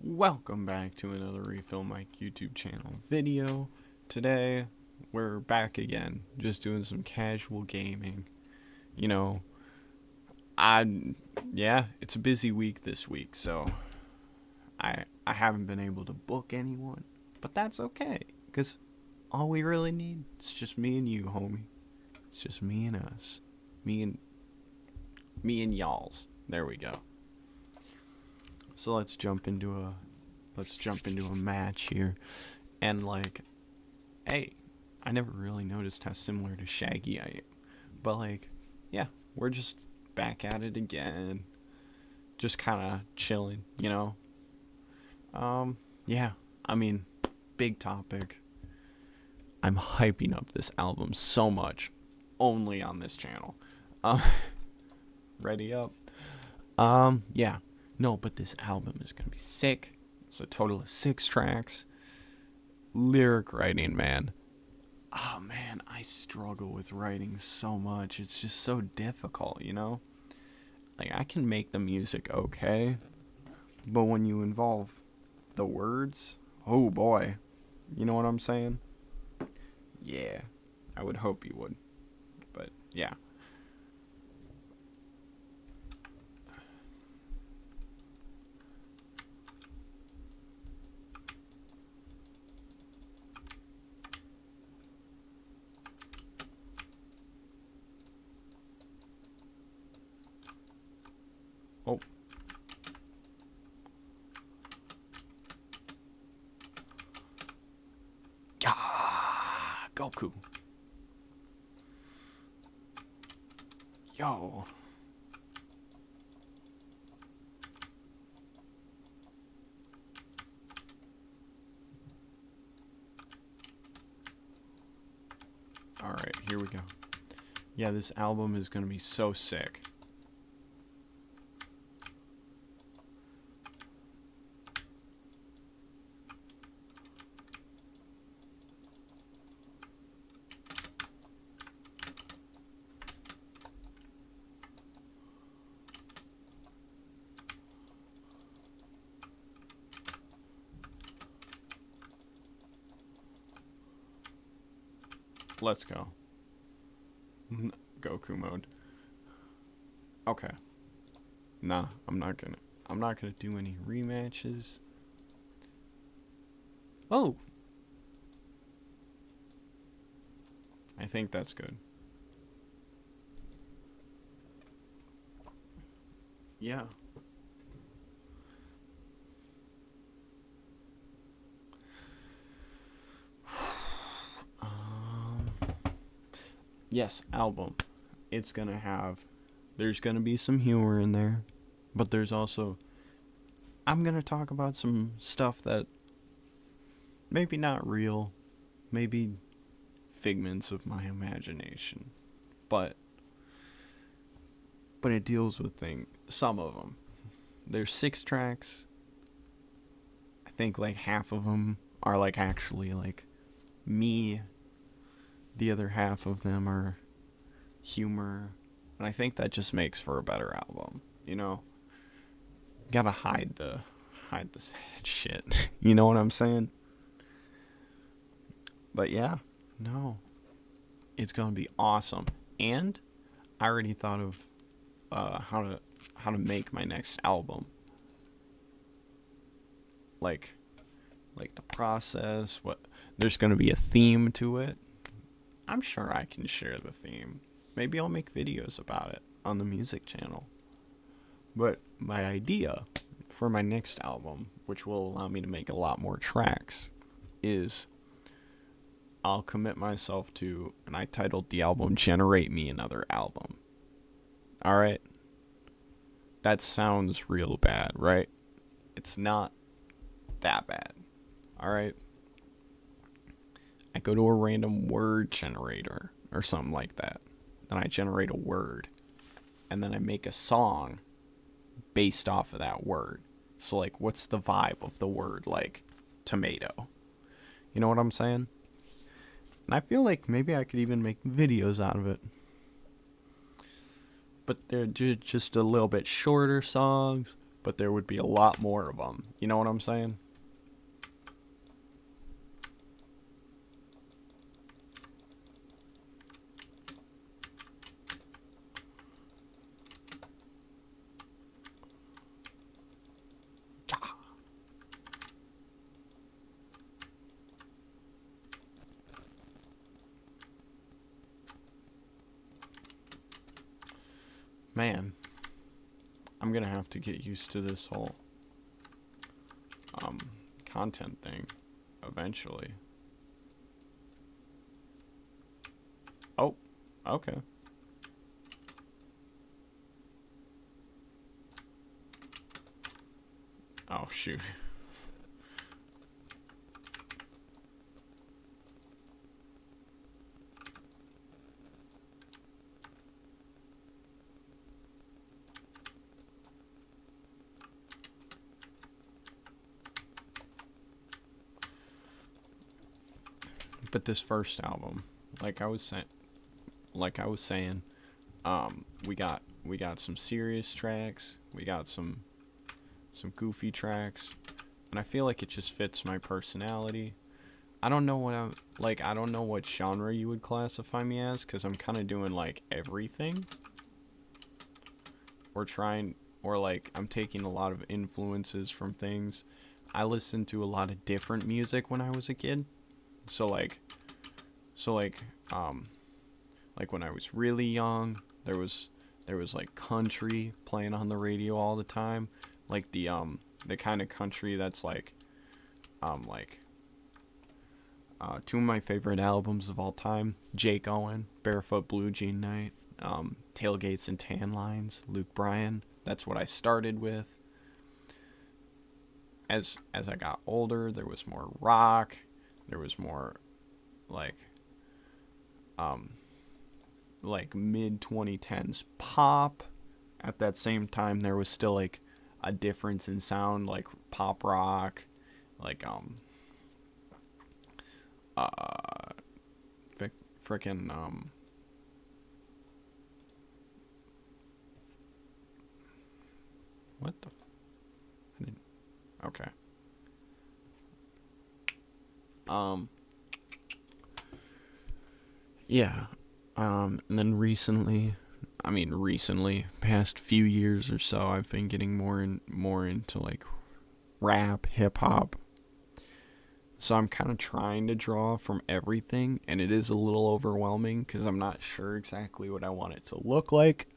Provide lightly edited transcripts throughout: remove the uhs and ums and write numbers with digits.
Welcome back to another Refill Mike YouTube channel video. Today, we're back again, just doing some casual gaming. You know, it's a busy week this week, so I haven't been able to book anyone, but that's okay, because all we really need is just me and you, homie. It's just me and us. Me and y'alls. There we go. So let's jump into a match here. And hey, I never really noticed how similar to Shaggy I am. But yeah, we're just back at it again. Just kinda chilling, you know? Yeah, I mean, big topic. I'm hyping up this album so much. Only on this channel. Ready up. Yeah. No, but this album is gonna be sick. It's a total of 6 tracks. Lyric writing, man. Oh man, I struggle with writing so much. It's just so difficult, you know? I can make the music okay, but when you involve the words, oh boy. You know what I'm saying? Yeah. I would hope you would. But yeah. Oh. Ah, Goku. Yo. Alright, here we go. Yeah, this album is gonna be so sick. Let's go. Goku mode. Okay. Nah, I'm not gonna do any rematches. Oh. I think that's good. Yeah. Yes, album. It's gonna have, there's gonna be some humor in there, but there's also, I'm gonna talk about some stuff that maybe not real, maybe figments of my imagination, but it deals with some of them. There's 6 tracks. I think half of them are actually me. The other half of them are humor, and I think that just makes for a better album. You know, gotta hide the sad shit. You know what I'm saying? But yeah, no, it's gonna be awesome. And I already thought of how to make my next album. Like the process. What, there's gonna be a theme to it. I'm sure I can share the theme. Maybe I'll make videos about it on the music channel. But my idea for my next album, which will allow me to make a lot more tracks, is I'll commit myself to, and I titled the album Generate Me Another Album. Alright? That sounds real bad, right? It's not that bad. Alright? I go to a random word generator or something like that. Then I generate a word. And then I make a song based off of that word. So what's the vibe of the word? Tomato. You know what I'm saying? And I feel maybe I could even make videos out of it. But they're just a little bit shorter songs, but there would be a lot more of them. You know what I'm saying? Man, I'm gonna have to get used to this whole content thing eventually. Oh, okay. Oh shoot. But this first album, like I was saying, we got some serious tracks, we got some goofy tracks, and I feel like it just fits my personality. I don't know what I don't know what genre you would classify me as, cuz I'm kind of doing like everything. Or like I'm taking a lot of influences from things. I listened to a lot of different music when I was a kid. So like so like when I was really young, there was like country playing on the radio all the time, like the kind of country that's like two of my favorite albums of all time: Jake Owen, Barefoot Blue Jean Night, Tailgates and Tan Lines, Luke Bryan. That's what I started with. As I got older, there was more rock, there was more like like mid 2010s pop. At that same time, there was still like a difference in sound, like pop rock, like uh freaking what the I didn't, okay. um yeah. And then recently, past few years or so, I've been getting more into like rap, hip hop. So I'm kind of trying to draw from everything, and it is a little overwhelming because I'm not sure exactly what I want it to look like.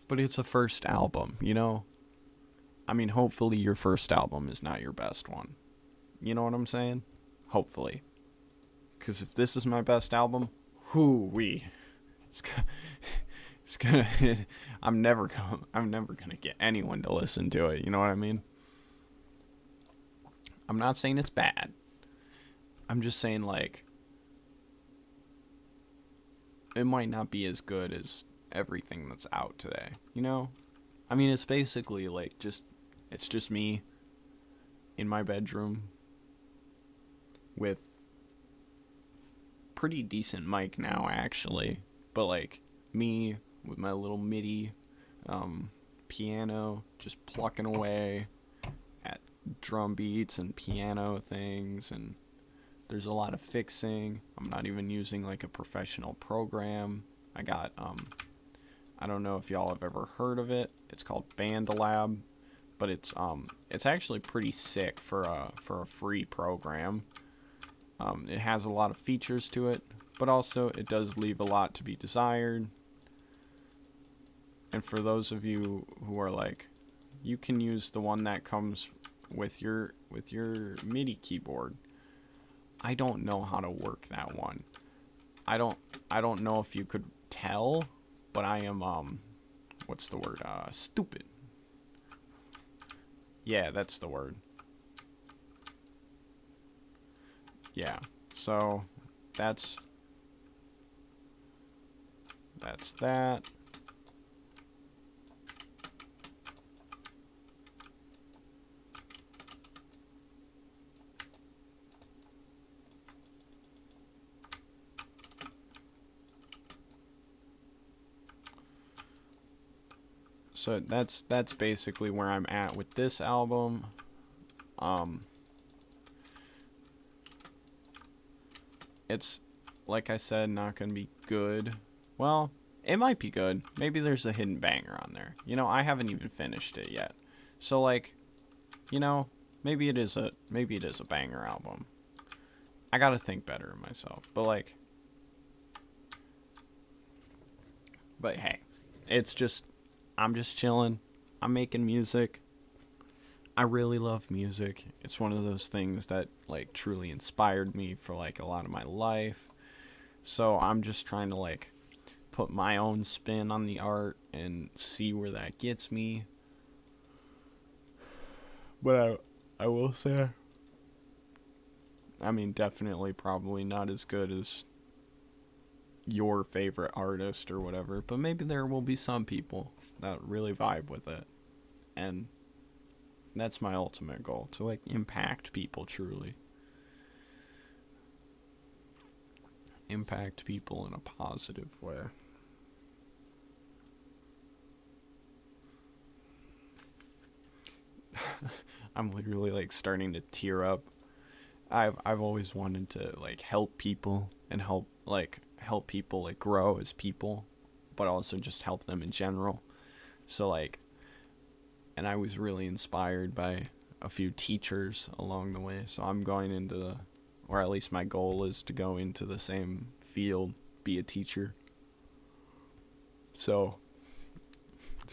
But it's a first album, you know? I mean, hopefully your first album is not your best one. You know what I'm saying? Hopefully. Because if this is my best album, whoo-wee. It's, it's gonna. I'm never gonna get anyone to listen to it. You know what I mean? I'm not saying it's bad. I'm just saying like it might not be as good as everything that's out today. You know? I mean, it's basically like it's just me in my bedroom with pretty decent mic now actually, but like me with my little MIDI piano just plucking away at drum beats and piano things, and there's a lot of fixing. I'm not even using like a professional program. I got I don't know if y'all have ever heard of it. It's called BandLab, but it's actually pretty sick for a free program. It has a lot of features to it, but also it does leave a lot to be desired. And for those of you who are like, you can use the one that comes with your MIDI keyboard. I don't know how to work that one. I don't know if you could tell, but I am what's the word? Stupid. Yeah, that's the word. Yeah. So that's that. So that's basically where I'm at with this album. Um, it's, like I said, not going to be good. Well, it might be good. Maybe there's a hidden banger on there. You know, I haven't even finished it yet. So, like, you know, maybe it is a banger album. I gotta think better of myself. But hey, it's just, I'm just chilling. I'm making music. I really love music. It's one of those things that, like, truly inspired me for, like, a lot of my life. So I'm just trying to, like, put my own spin on the art and see where that gets me. But I will say, I mean, definitely probably not as good as your favorite artist or whatever, but maybe there will be some people that really vibe with it. And that's my ultimate goal, to, like, impact people truly. Impact people in a positive way. I'm literally, like, starting to tear up. I've always wanted to, like, help people and help people, like, grow as people, but also just help them in general. So, like, and I was really inspired by a few teachers along the way. So I'm going into or at least my goal is to go into the same field, be a teacher. So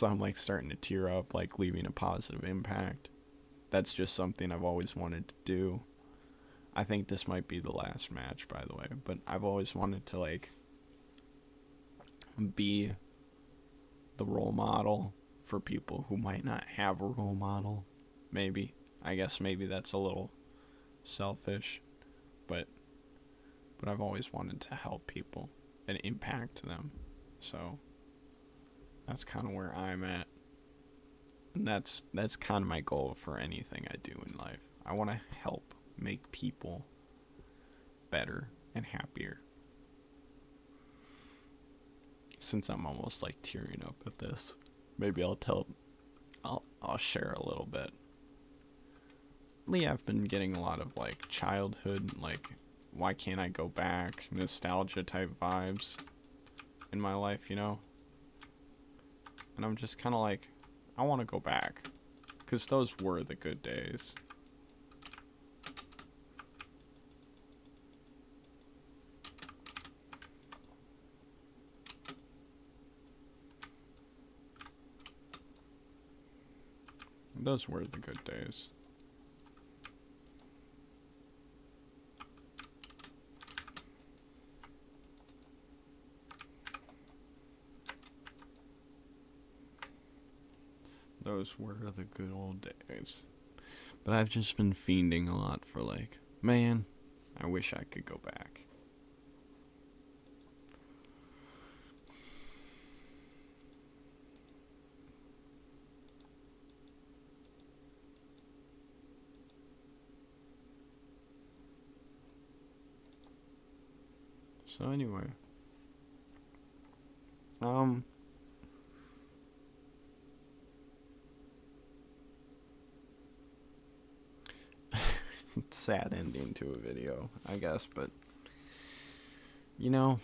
I'm, like, starting to tear up, like, leaving a positive impact. That's just something I've always wanted to do. I think this might be the last match, by the way, but I've always wanted to, like, be the role model for people who might not have a role model. Maybe. I guess maybe that's a little selfish, but I've always wanted to help people and impact them. So that's kind of where I'm at. And that's kind of my goal for anything I do in life. I want to help make people better and happier. Since I'm almost, like, tearing up at this, maybe I'll share a little bit. Lately, I've been getting a lot of, like, childhood, like, why can't I go back, nostalgia type vibes in my life, you know? And I'm just kind of like, I want to go back, because those were the good days. Those were the good days. Those were the good old days. But I've just been fiending a lot for, like, man, I wish I could go back. So anyway, sad ending to a video, I guess, but, you know,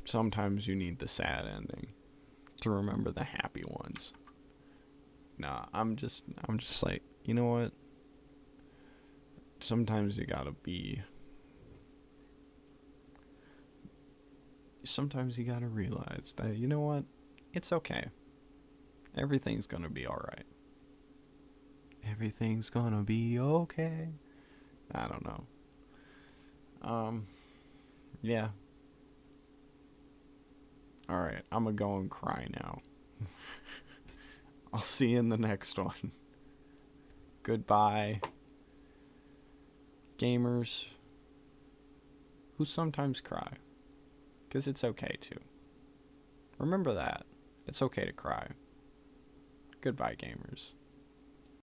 sometimes you need the sad ending to remember the happy ones. Nah, I'm just like, you know what? Sometimes you gotta realize that, you know what? It's okay. Everything's gonna be alright. Everything's gonna be okay. I don't know. Yeah. Alright, I'm gonna go and cry now. I'll see you in the next one. Goodbye, gamers who sometimes cry. Because it's okay to. Remember that. It's okay to cry. Goodbye, gamers.